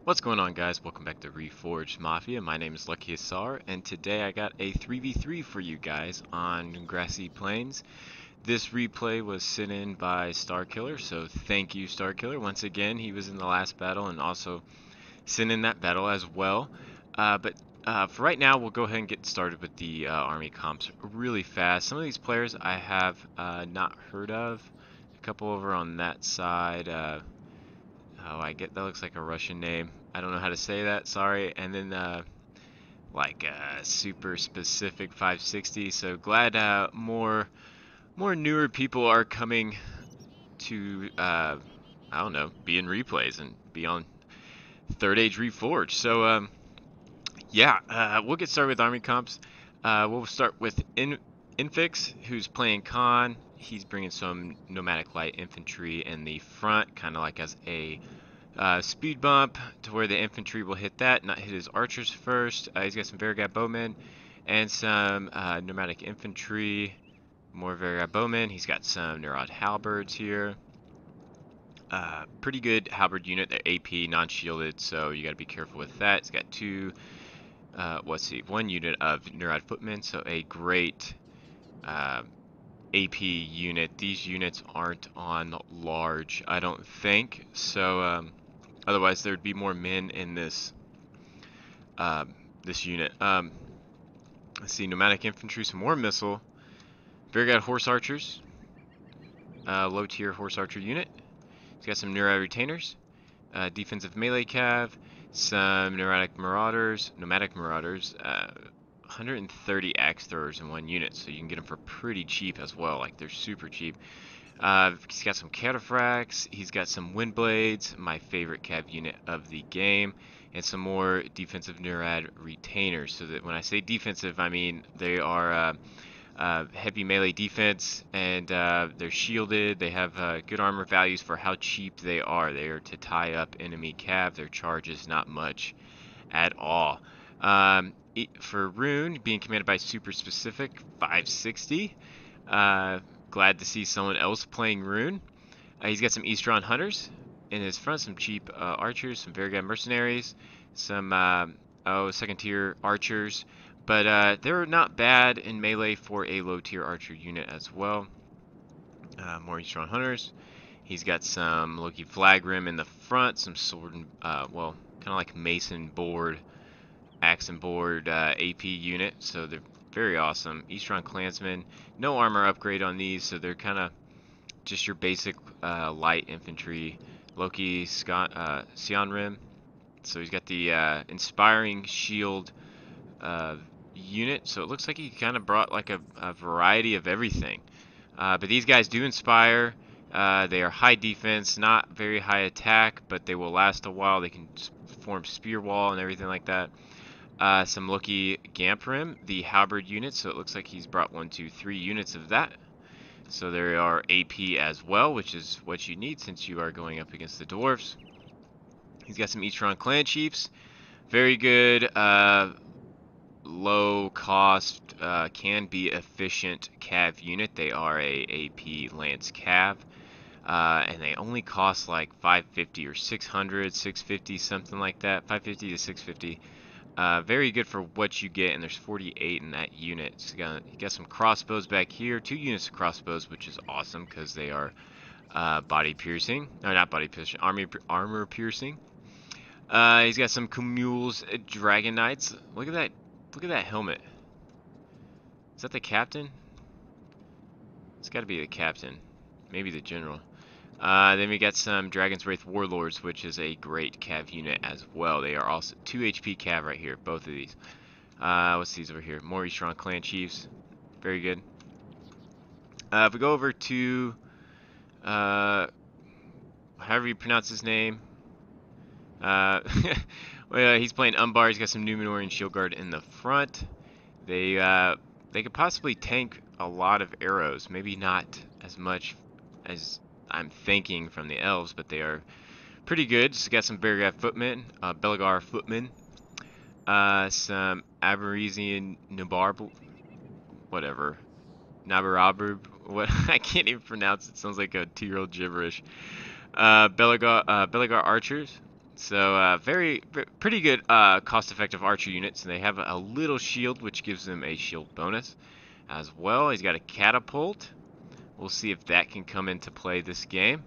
What's going on, guys? Welcome back to Reforged Mafia. My name is Lucky Asar, and today I got a 3v3 for you guys on Grassy Plains. This replay was sent in by Starkiller, so thank you, Starkiller. Once again, he was in the last battle and also sent in that battle as well. But for right now, we'll go ahead and get started with the army comps really fast. Some of these players I have not heard of. A couple over on that side. Oh, I get that looks like a Russian name. I don't know how to say that, sorry. And then super specific 560. So glad more newer people are coming to I don't know, be in replays and be on Third Age Reforged. So we'll get started with army comps. We'll start with Infix, who's playing Khan. He's bringing some nomadic light infantry in the front, kind of like as a speed bump to where the infantry will hit that, not hit his archers first. He's got some Varigad bowmen and some nomadic infantry, more Varigad bowmen. He's got some Neurod halberds here. Pretty good halberd unit. They're AP, non-shielded, so you got to be careful with that. It's got one unit of Neurod footmen, so a great AP unit. These units aren't on large, I don't think, so otherwise there'd be more men in this this unit. Let's see, nomadic infantry, some more missile, Varigad horse archers, low tier horse archer unit. He's got some Neurod retainers, defensive melee cav, some nomadic marauders, 130 axe throwers in one unit, so you can get them for pretty cheap as well. Like, they're super cheap. He's got some cataphracts, he's got some wind blades, my favorite cav unit of the game, and some more defensive Neurod retainers. So that when I say defensive, I mean they are heavy melee defense, and they're shielded. They have good armor values for how cheap they are. They are to tie up enemy cav. Their charge is not much at all. For Rune, being commanded by super specific 560. Glad to see someone else playing Rune. He's got some Eastron hunters in his front, some cheap archers, some Varigad mercenaries, some second tier archers. But they're not bad in melee for a low tier archer unit as well. More Eastron hunters. He's got some Loki flag rim in the front, some sword and kind of like mason board, axe and board AP unit. So they're very awesome. Eastron clansmen, no armor upgrade on these, so they're kind of just your basic light infantry. Loki Sion rim. So he's got the inspiring shield unit, so it looks like he kind of brought like a variety of everything. But these guys do inspire. They are high defense, not very high attack, but they will last a while. They can form spear wall and everything like that. Some Loki Gamprim, the halberd unit, so it looks like he's brought 1, 2, 3 units of that. So there are AP as well, which is what you need since you are going up against the dwarves. He's got some Eastron clan chiefs, very good, low cost, can be efficient cav unit. They are a AP lance cav, and they only cost like 550 or 600, 650, something like that, 550 to 650. Very good for what you get, and there's 48 in that unit. So you got some crossbows back here, 2 units of crossbows, which is awesome because they are body piercing, or not body piercing, armor piercing. He's got some Cumuls Dragon Knights. Look at that helmet. Is that the captain? It's got to be the captain, maybe the general. Then we got some Dragon's Wraith Warlords, which is a great cav unit as well. They are also 2 HP cav right here, both of these. What's these over here? More Eastron Clan Chiefs. Very good. If we go over to, however you pronounce his name. Well, he's playing Umbar. He's got some Numenorian Shield Guard in the front. They could possibly tank a lot of arrows. Maybe not as much as I'm thinking from the elves, but they are pretty good. Just got some Varigad footmen, Belagar footmen, some Aberesian Nabarb, whatever, Nabarabrub. What I can't even pronounce it. Sounds like a 2-year-old gibberish. Belagar archers, So pretty good cost-effective archer units. And they have a little shield, which gives them a shield bonus as well. He's got a catapult. We'll see if that can come into play this game.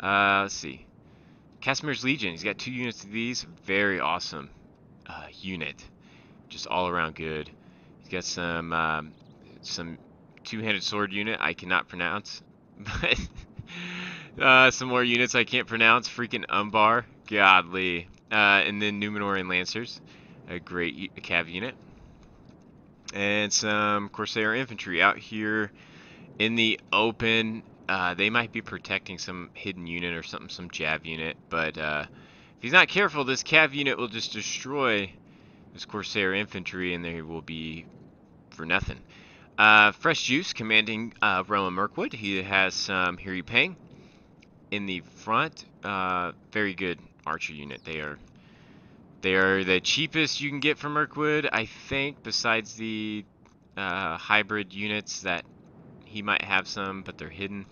Let's see. Casimir's Legion. He's got 2 units of these. Very awesome unit. Just all around good. He's got some two-handed sword unit I cannot pronounce, but some more units I can't pronounce. Freaking Umbar, godly, and then Numenorian Lancers, a great cav unit, and some Corsair infantry out here in the open. They might be protecting some hidden unit or something, some Jav unit, but if he's not careful, this cav unit will just destroy this Corsair infantry, and they will be for nothing. Fresh Juice commanding Realm of Mirkwood. He has some Hiri Pang in the front. Very good archer unit. They are the cheapest you can get from Mirkwood, I think, besides the hybrid units that he might have some, but they're hidden.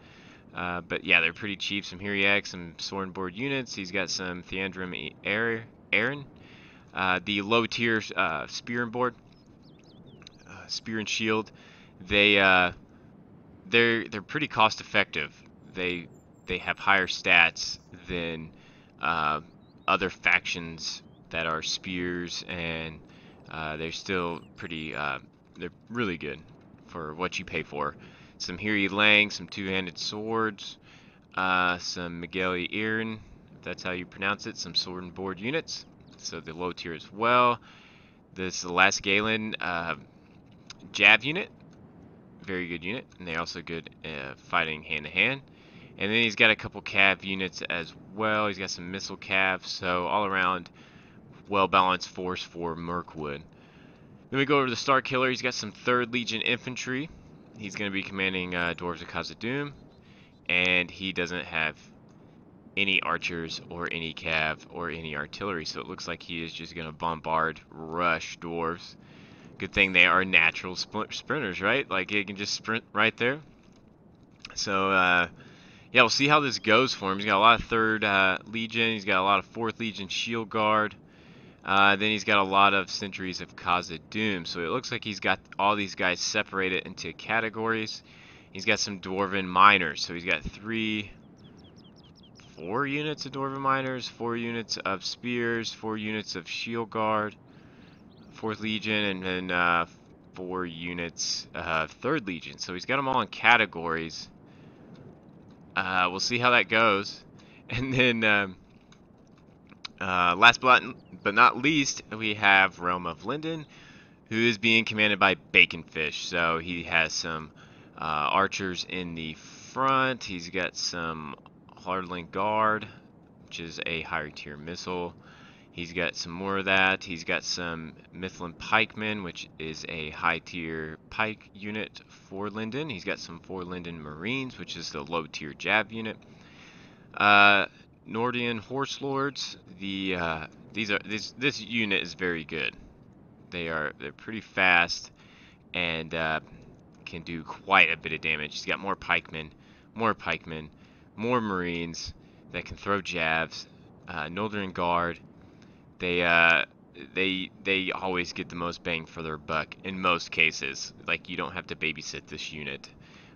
But yeah, they're pretty cheap. Some Hiriak, some Sorenboard units. He's got some Theandrim Aaron. The low tier Spear and Board, Spear and Shield. They're pretty cost effective. They have higher stats than other factions that are spears, and they're still pretty. They're really good for what you pay for. Some Hiri Lang, some two-handed swords, some Migueli Irin, if that's how you pronounce it, some sword and board units. So the low tier as well. This last Galen Jav unit, very good unit, and they're also good fighting hand to hand. And then he's got a couple cav units as well. He's got some missile cav, so all around well balanced force for Mirkwood. Then we go over to the Star Killer. He's got some 3rd Legion infantry. He's going to be commanding Dwarves of Khazad-dûm, and he doesn't have any archers or any cav or any artillery, so it looks like he is just going to bombard, rush dwarves. Good thing they are natural sprinters, right? Like, he can just sprint right there. So yeah, we'll see how this goes for him. He's got a lot of 3rd Legion. He's got a lot of 4th Legion Shield Guard. Then he's got a lot of Sentries of Khazad-dûm. So it looks like he's got all these guys separated into categories. He's got some Dwarven Miners. So he's got 4 units of Dwarven Miners, 4 units of Spears, 4 units of Shield Guard, 4th Legion, and then 4 units of 3rd Legion. So he's got them all in categories. We'll see how that goes. And then last but not least, we have Realm of Linden, who is being commanded by Baconfish. So he has some archers in the front. He's got some Hardling Guard, which is a higher tier missile. He's got some more of that. He's got some Mithlin Pikemen, which is a high tier pike unit for Linden. He's got some 4 Linden Marines, which is the low tier Jab unit. Nordian Horse Lords. This unit is very good. They're pretty fast and can do quite a bit of damage. He's got more pikemen, more Marines that can throw jabs. Northern Guard. They always get the most bang for their buck in most cases. Like, you don't have to babysit this unit.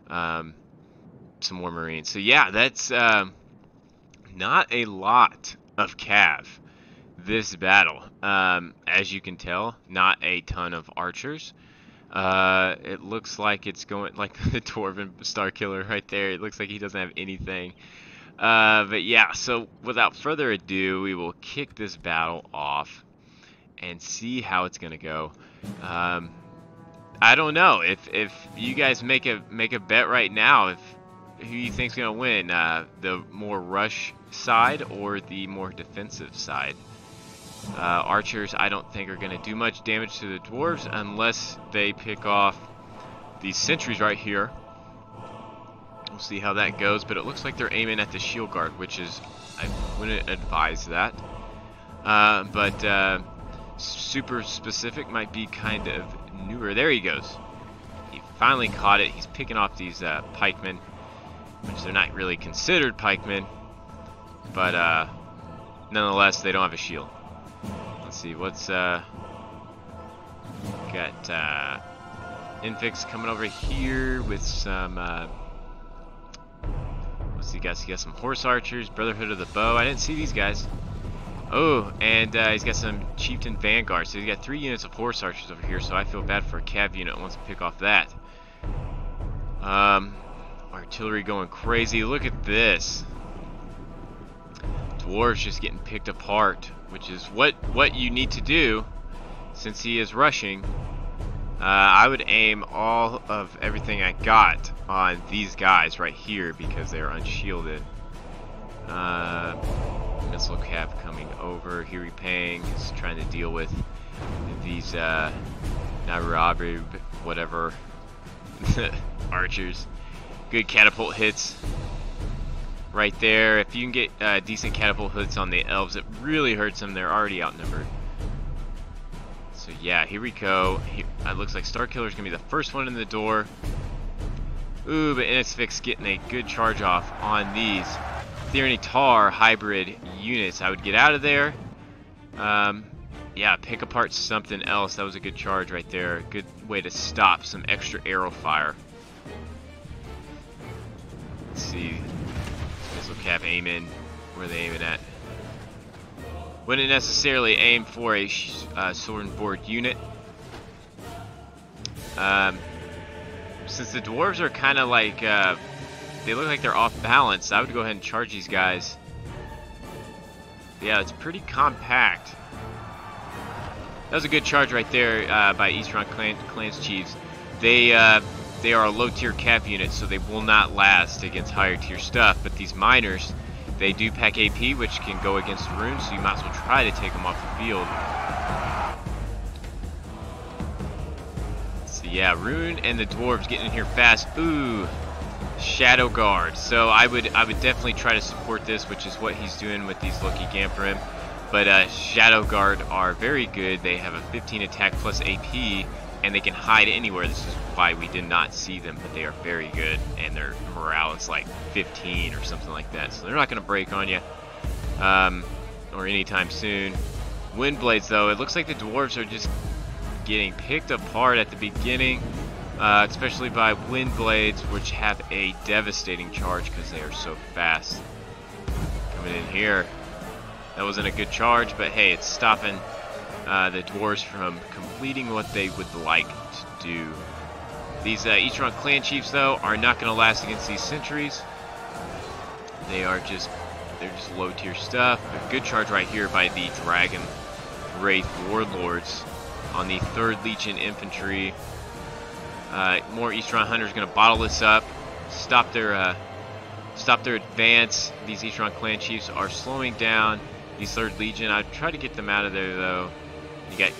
Some more Marines. So yeah, that's not a lot of cav this battle. As you can tell, not a ton of archers. It looks like it's going like the Dwarven Star Killer right there. It looks like he doesn't have anything. But yeah, so without further ado, we will kick this battle off and see how it's gonna go. I don't know if you guys make a bet right now, if who you think's gonna win, the more rush side or the more defensive side. Archers, I don't think, are gonna do much damage to the dwarves unless they pick off these sentries right here. We'll see how that goes, but it looks like they're aiming at the shield guard, which is, I wouldn't advise that. But super specific might be kind of newer. There he goes. He finally caught it. He's picking off these pikemen, which they're not really considered pikemen, but nonetheless, they don't have a shield. Let's see, what's got Infix coming over here with some let's see, guys, he got some horse archers, Brotherhood of the Bow. I didn't see these guys. Oh, and he's got some Chieftain Vanguard, so he's got 3 units of horse archers over here, so I feel bad for a cav unit wants to pick off that. Artillery going crazy. Look at this. Dwarves just getting picked apart, which is what you need to do since he is rushing. I would aim all of everything I got on these guys right here because they're unshielded. Missile cap coming over. Here Pang is trying to deal with these Narabu, whatever, archers. Good catapult hits right there. If you can get decent catapult hits on the elves, it really hurts them. They're already outnumbered. So yeah, here we go. It looks like Starkiller's gonna be the first one in the door. Ooh, but Inexfix getting a good charge off on these Tyranny Tar hybrid units. I would get out of there. Yeah, pick apart something else. That was a good charge right there. Good way to stop some extra arrow fire. Let's see. Missile cap aiming. Where are they aiming at? Wouldn't necessarily aim for a sword and board unit. Since the dwarves are kind of like, they look like they're off balance, I would go ahead and charge these guys. Yeah, it's pretty compact. That was a good charge right there by Eastron Clans Chiefs. They are a low tier cav unit, so they will not last against higher tier stuff. But these miners, they do pack AP, which can go against runes, so you might as well try to take them off the field. So yeah, Rune and the dwarves getting in here fast. Ooh, Shadow Guard. So I would definitely try to support this, which is what he's doing with these Loki Gamperim. But Shadow Guard are very good. They have a 15 attack plus AP, and they can hide anywhere. This is why we did not see them, but they are very good, and their morale is like 15 or something like that. So they're not going to break on you, or anytime soon. Windblades, though, it looks like the dwarves are just getting picked apart at the beginning, especially by Windblades, which have a devastating charge because they are so fast. Coming in here. That wasn't a good charge, but hey, it's stopping the dwarves from completing what they would like to do. These Eastron Clan Chiefs, though, are not going to last against these sentries. They're just low tier stuff. A good charge right here by the Dragon Wraith Warlords on the 3rd Legion Infantry. More Eastron Hunters going to bottle this up, stop their advance. These Eastron Clan Chiefs are slowing down these 3rd Legion. I'd try to get them out of there, though. You got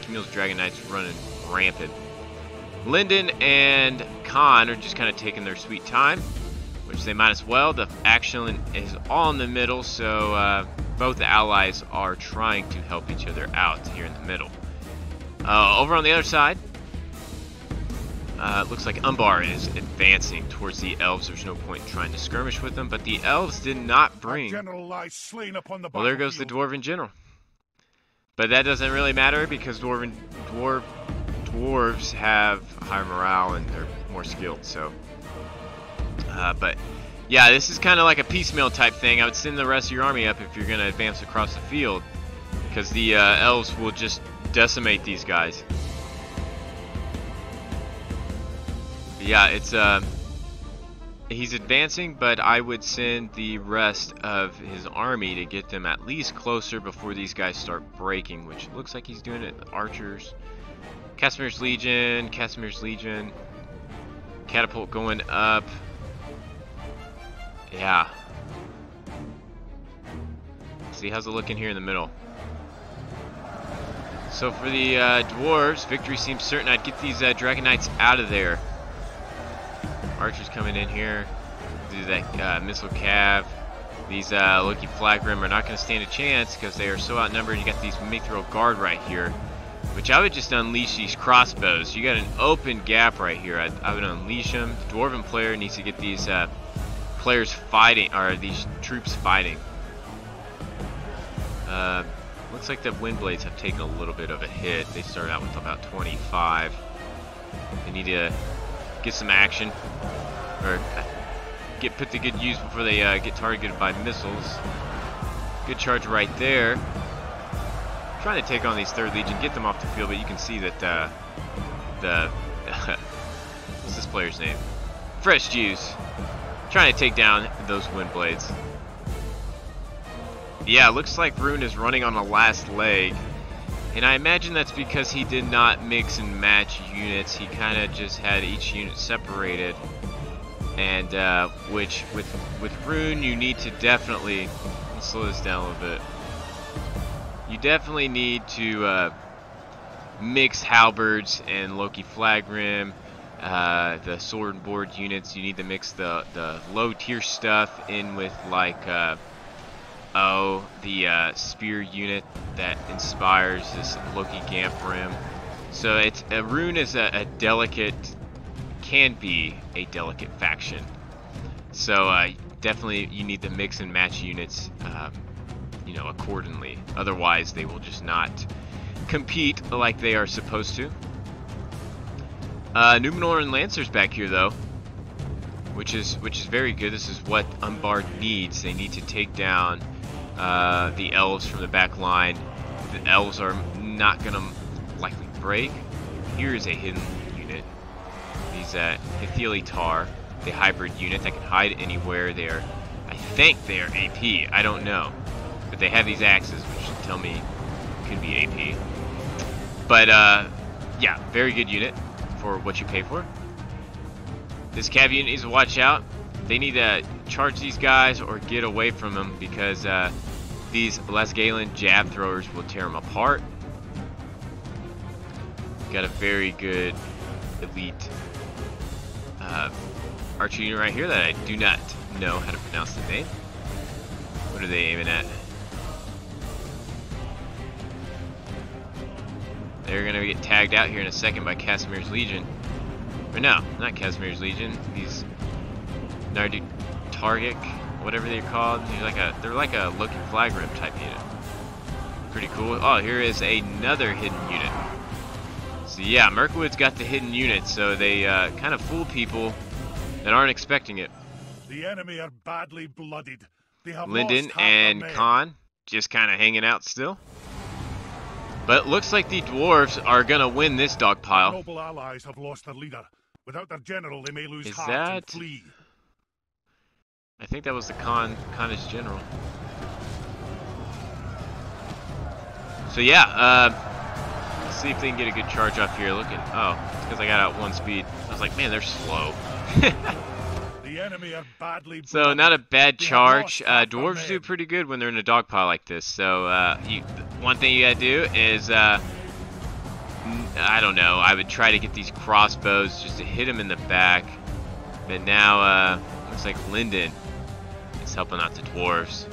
Camille's Dragon Knights running rampant. Linden and Khan are just kind of taking their sweet time, which they might as well. The action is all in the middle, so both the allies are trying to help each other out here in the middle. Over on the other side, it looks like Umbar is advancing towards the elves. There's no point in trying to skirmish with them, but the elves did not bring... Well, there goes the Dwarven General. But that doesn't really matter because dwarves have higher morale and they're more skilled, so... but, yeah, this is kind of like a piecemeal type thing. I would send the rest of your army up if you're going to advance across the field, because the elves will just decimate these guys. Yeah, it's he's advancing, but I would send the rest of his army to get them at least closer before these guys start breaking, which looks like he's doing it. Archers, Casimir's Legion, catapult going up. Yeah. See, how's it looking here in the middle? So for the dwarves, victory seems certain. I'd get these Dragon Knights out of there. Archers coming in here, do that missile cav. These Loki Flagrim are not going to stand a chance because they are so outnumbered. You got these Mithril Guard right here, which I would just unleash these crossbows. You got an open gap right here. I would unleash them. The Dwarven player needs to get these players fighting, or these troops fighting. Looks like the wind blades have taken a little bit of a hit. They started out with about 25. They need to get some action, or get put to good use before they get targeted by missiles. Good charge right there. Trying to take on these 3rd Legion, get them off the field, but you can see that the what's this player's name? Fresh Juice. Trying to take down those wind blades. Yeah, looks like Rune is running on the last leg, and I imagine that's because he did not mix and match units. He kind of just had each unit separated, and which with Rune you need to definitely, let's slow this down a little bit. You definitely need to mix halberds and Loki Flagrim, the sword and board units. You need to mix the low tier stuff in with like the spear unit that inspires this Loki Gamprim. So it's Rune is a delicate, can be a delicate faction. So definitely you need to mix and match units, you know, accordingly. Otherwise, they will just not compete like they are supposed to. Numenor and Lancers back here though, which is very good. This is what Unbarred needs. They need to take down the elves from the back line. The elves are not gonna likely break. Here is a hidden unit. These Hithili Tar, the hybrid unit that can hide anywhere. I think they are AP. I don't know, but they have these axes, which tell me could be AP. But yeah, very good unit for what you pay for. This cav unit needs to watch out. They need to charge these guys or get away from them, because these Lasgalen jab throwers will tear them apart. Got a very good elite archer unit right here that I do not know how to pronounce the name. What are they aiming at? They're going to get tagged out here in a second by Casimir's Legion. Or no, not Casimir's Legion. These Nardu Targic, whatever they're called. They're like a Loki Flagrim type unit. Pretty cool. Oh, here is another hidden unit. So yeah, Mirkwood's got the hidden unit, so they kind of fool people that aren't expecting it. The enemy are badly blooded. They have Lyndon lost half and their men. Khan just kind of hanging out still. But it looks like the dwarves are gonna win this dog pile. Noble allies have lost their leader. Without their general, they may lose Is heart that- and flee. I think that was the Khan's general. So yeah, let's see if they can get a good charge off here. Looking, oh, it's because I got out 1 speed. I was like, man, they're slow. The enemy are badly So blooded. not a bad They have charge. lost half their Dwarves men. do pretty good when they're in a dog pile like this. So one thing you gotta do is, I don't know, I would try to get these crossbows just to hit them in the back. But now looks like Lyndon is helping out the dwarves,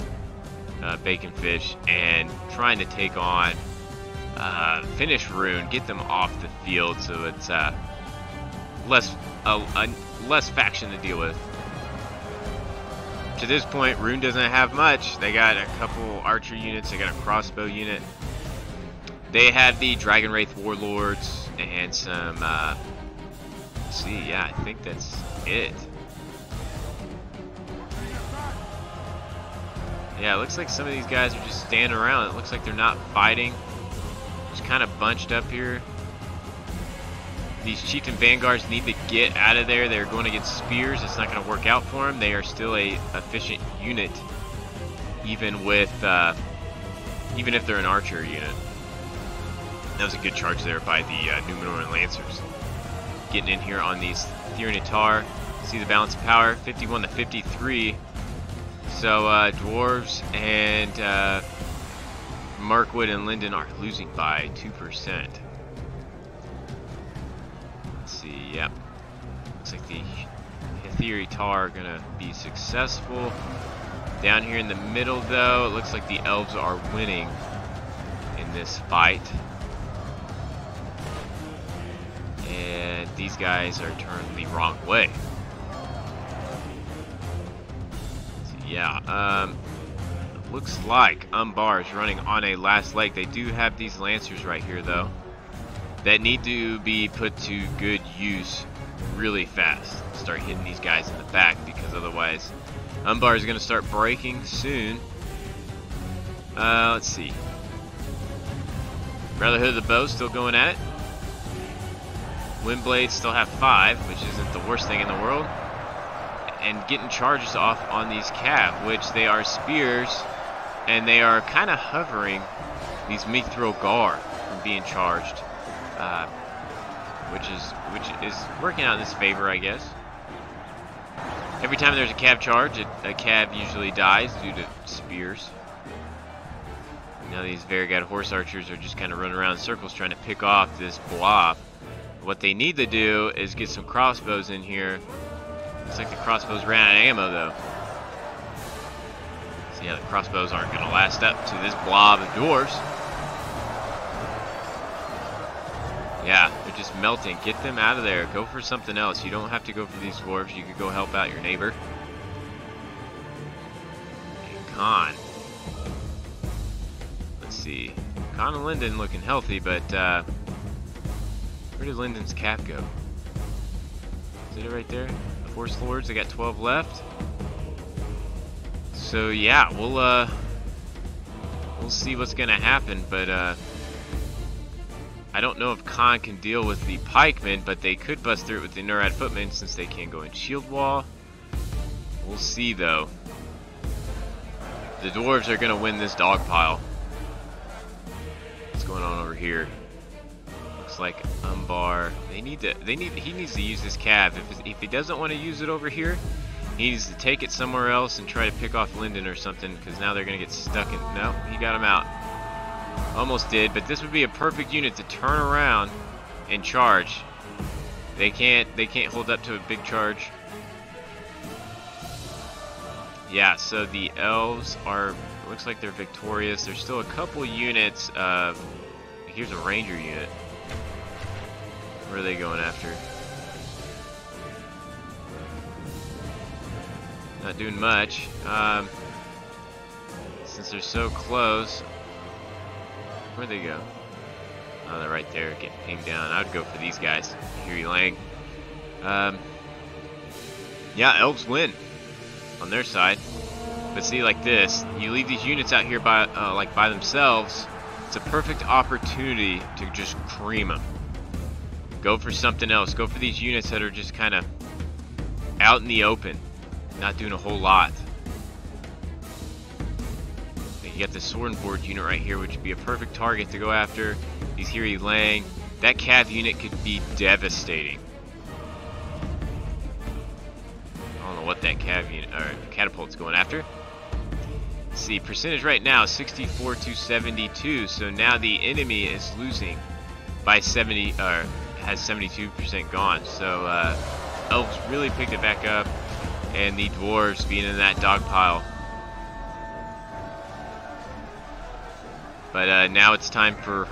Baconfish, and trying to take on finish Rune, get them off the field so it's less faction to deal with. To this point, Rune doesn't have much. They got a couple archer units, they got a crossbow unit. They have the Dragon Wraith Warlords and some, let's see, yeah, I think that's it. Yeah, it looks like some of these guys are just standing around. It looks like they're not fighting. Just kind of bunched up here. These Chieftain Vanguards need to get out of there. They're going against spears. It's not going to work out for them. They are still a efficient unit, even with, even if they're an archer unit. That was a good charge there by the Numenor and Lancers. Getting in here on these Therian. See the balance of power, 51 to 53. So dwarves and Mirkwood and Lyndon are losing by 2%. Let's see, yep. Looks like the Hithiri are gonna be successful. Down here in the middle though, it looks like the elves are winning in this fight. And these guys are turned the wrong way. So, yeah, looks like Umbar is running on a last leg. They do have these Lancers right here, though, that need to be put to good use really fast. Start hitting these guys in the back, because otherwise Umbar is going to start breaking soon. Let's see. Brotherhood of the Bow still going at it. Windblades still have 5, which isn't the worst thing in the world. And getting charges off on these cav, which they are spears, and they are kind of hovering these Mithril Gar from being charged, which is working out in his favor, I guess. Every time there's a cav charge, a cav usually dies due to spears. Now these Varigad horse archers are just kind of running around in circles trying to pick off this blob. What they need to do is get some crossbows in here. Looks like the crossbows ran out of ammo, though. So yeah, the crossbows aren't going to last up to this blob of dwarves. Yeah, they're just melting. Get them out of there. Go for something else. You don't have to go for these dwarves. You could go help out your neighbor. And Khan. Let's see. Khan and Linden looking healthy, but where did Linden's cap go? Is it right there? The Force Lords, they got 12 left. So yeah, we'll see what's gonna happen, but I don't know if Khan can deal with the pikemen, but they could bust through it with the Nurad footmen since they can't go in shield wall. We'll see though. The dwarves are gonna win this dog pile. What's going on over here? Looks like Umbar. He needs to use this cav. If he doesn't want to use it over here, he needs to take it somewhere else and try to pick off Linden or something, because now they're gonna get stuck in. No, he got him out. Almost did, but this would be a perfect unit to turn around and charge. They can't hold up to a big charge. Yeah, so the elves are, looks like they're victorious. There's still a couple units of, here's a ranger unit. Where are they going after? Not doing much. Since they're so close, where'd they go? Oh, they're right there, getting pinged down. I would go for these guys. Huey Lang. Yeah, elves win on their side. But see, like this, you leave these units out here by by themselves. It's a perfect opportunity to just cream them. Go for something else. Go for these units that are just kind of out in the open, not doing a whole lot. You got the sword and board unit right here, which would be a perfect target to go after. He's Huey Lang. That cav unit could be devastating. I don't know what that cav unit or catapult's going after. Let's see, percentage right now 64 to 72. So now the enemy is losing by 70, or has 72% gone. So elves really picked it back up, and the dwarves being in that dog pile. But now it's time for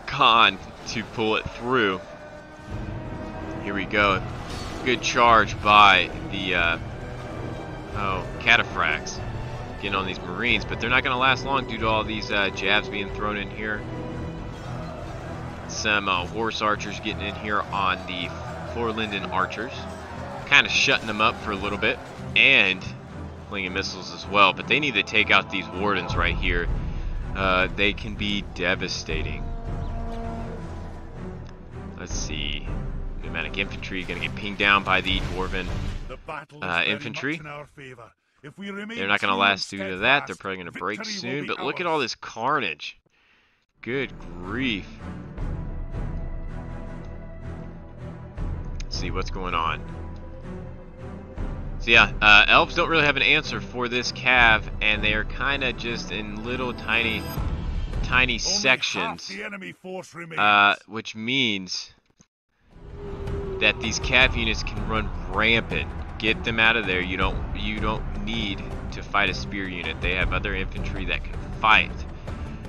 Khan to pull it through. Here we go. Good charge by the cataphracts. Getting on these marines, but they're not going to last long due to all these jabs being thrown in here. Some horse archers getting in here on the Forlinden archers, kind of shutting them up for a little bit, and flinging missiles as well. But they need to take out these wardens right here. They can be devastating. Let's see. Pneumatic infantry going to get pinged down by the dwarven infantry. They're not going to last due to that. They're probably going to break soon. But look at all this carnage. Good grief. Let's see what's going on. So yeah, elves don't really have an answer for this cav, and they are kind of just in little tiny sections, which means that these cav units can run rampant. Get them out of there. You don't need to fight a spear unit. They have other infantry that can fight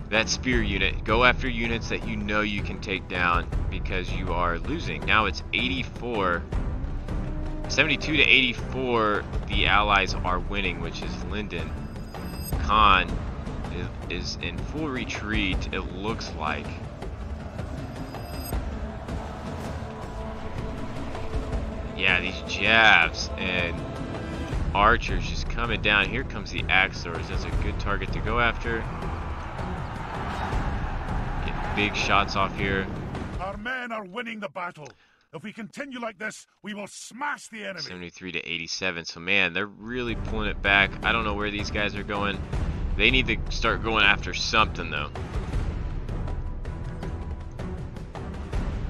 that spear unit. Go after units that you know you can take down because you are losing. Now it's 84 72 to 84, the Allies are winning, which is Lyndon. Khan is in full retreat, it looks like. Yeah, these jabs and archers just coming down. Here comes the Axors. That's a good target to go after. Get big shots off here. Our men are winning the battle. If we continue like this, we will smash the enemy. 73 to 87. So, man, they're really pulling it back. I don't know where these guys are going. They need to start going after something, though.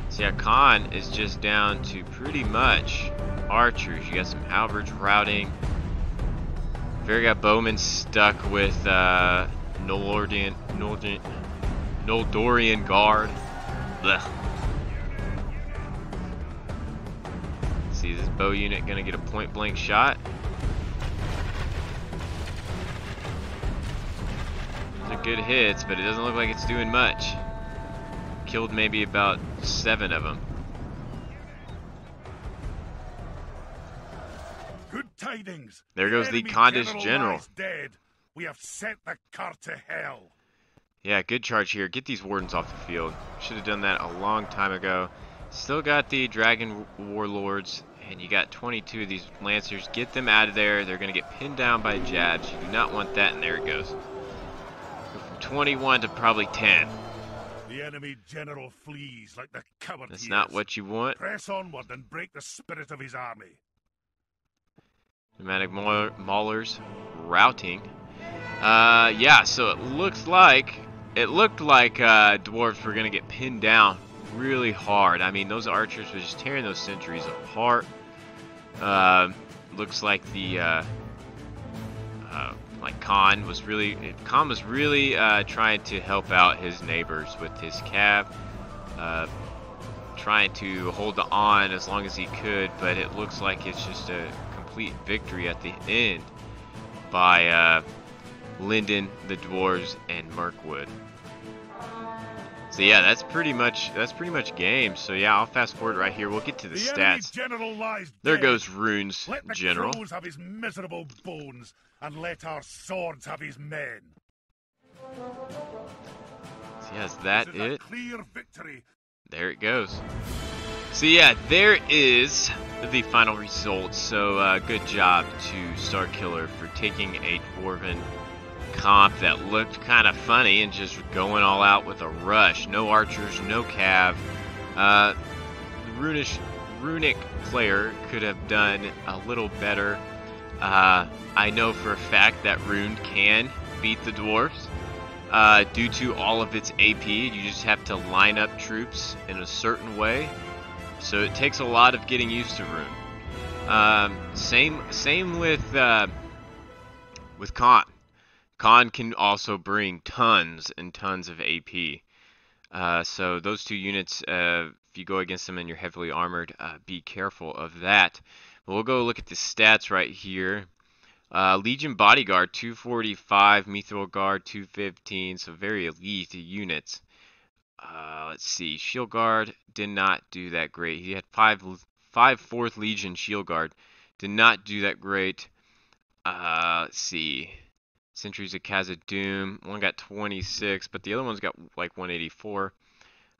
So, yeah, Khan is just down to pretty much archers. You got some halberds routing. Very got bowmen stuck with Noldorian guard. Blech. See, this bow unit gonna get a point blank shot. Those are good hits, but it doesn't look like it's doing much. Killed maybe about 7 of them. Good tidings. There goes the enemy Condis General. lies dead. We have sent the cart to hell. Yeah, good charge here. Get these wardens off the field. Should have done that a long time ago. Still got the Dragon Warlords, and you got 22 of these Lancers. Get them out of there. They're going to get pinned down by jabs. You do not want that, and there it goes. Go from 21 to probably 10. The enemy general flees like the coward That's he not is. what you want. Press onward and break the spirit of his army. Pneumatic maulers routing. Yeah, so it looked like dwarves were gonna get pinned down really hard. I mean, those archers were just tearing those sentries apart. Looks like the Khan was really trying to help out his neighbors with his cav, trying to hold on as long as he could, but it looks like it's just a complete victory at the end by Lyndon, the dwarves, and Mirkwood. So yeah, that's pretty much game. So yeah, I'll fast forward right here. We'll get to the enemy stats. general lies There dead. goes Rune's Let the general. crows have his miserable bones, and let our swords have his men. So yeah, is that This is a it? clear victory. There it goes. So yeah, there is the final result. So good job to Starkiller for taking a Dwarven comp that looked kind of funny and just going all out with a rush. No archers, no cav. The runic player could have done a little better. I know for a fact that Rune can beat the dwarves due to all of its AP. You just have to line up troops in a certain way. So it takes a lot of getting used to Rune. Same with Khan. Khan can also bring tons and tons of AP. So those two units, if you go against them and you're heavily armored, be careful of that. But we'll go look at the stats right here. Legion Bodyguard 245, Mithril Guard 215, so very elite units. Let's see, Shield Guard did not do that great. He had 5 4th Legion Shield Guard, did not do that great. Let's see, Sentries of Khazad-dûm, one got 26, but the other one's got like 184.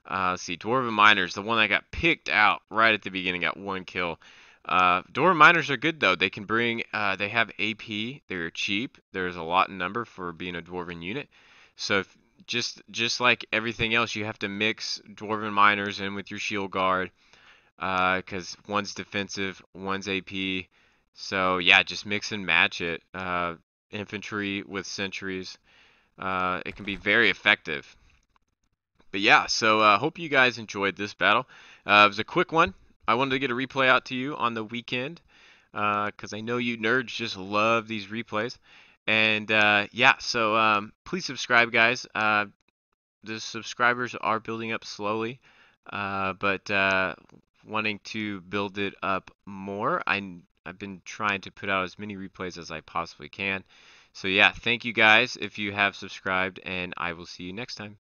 Let's see, Dwarven Miners, the one that got picked out right at the beginning, got 1 kill. Dwarven Miners are good though. They can bring, they have AP, they're cheap, there's a lot in number for being a Dwarven unit. So if, just like everything else, you have to mix Dwarven Miners in with your Shield Guard, because one's defensive, one's AP. So yeah, just mix and match it. Infantry with sentries. It can be very effective. But yeah, so hope you guys enjoyed this battle. It was a quick one. I wanted to get a replay out to you on the weekend because I know you nerds just love these replays. And yeah, so please subscribe, guys. The subscribers are building up slowly, but wanting to build it up more. I've been trying to put out as many replays as I possibly can. So yeah, thank you guys if you have subscribed, and I will see you next time.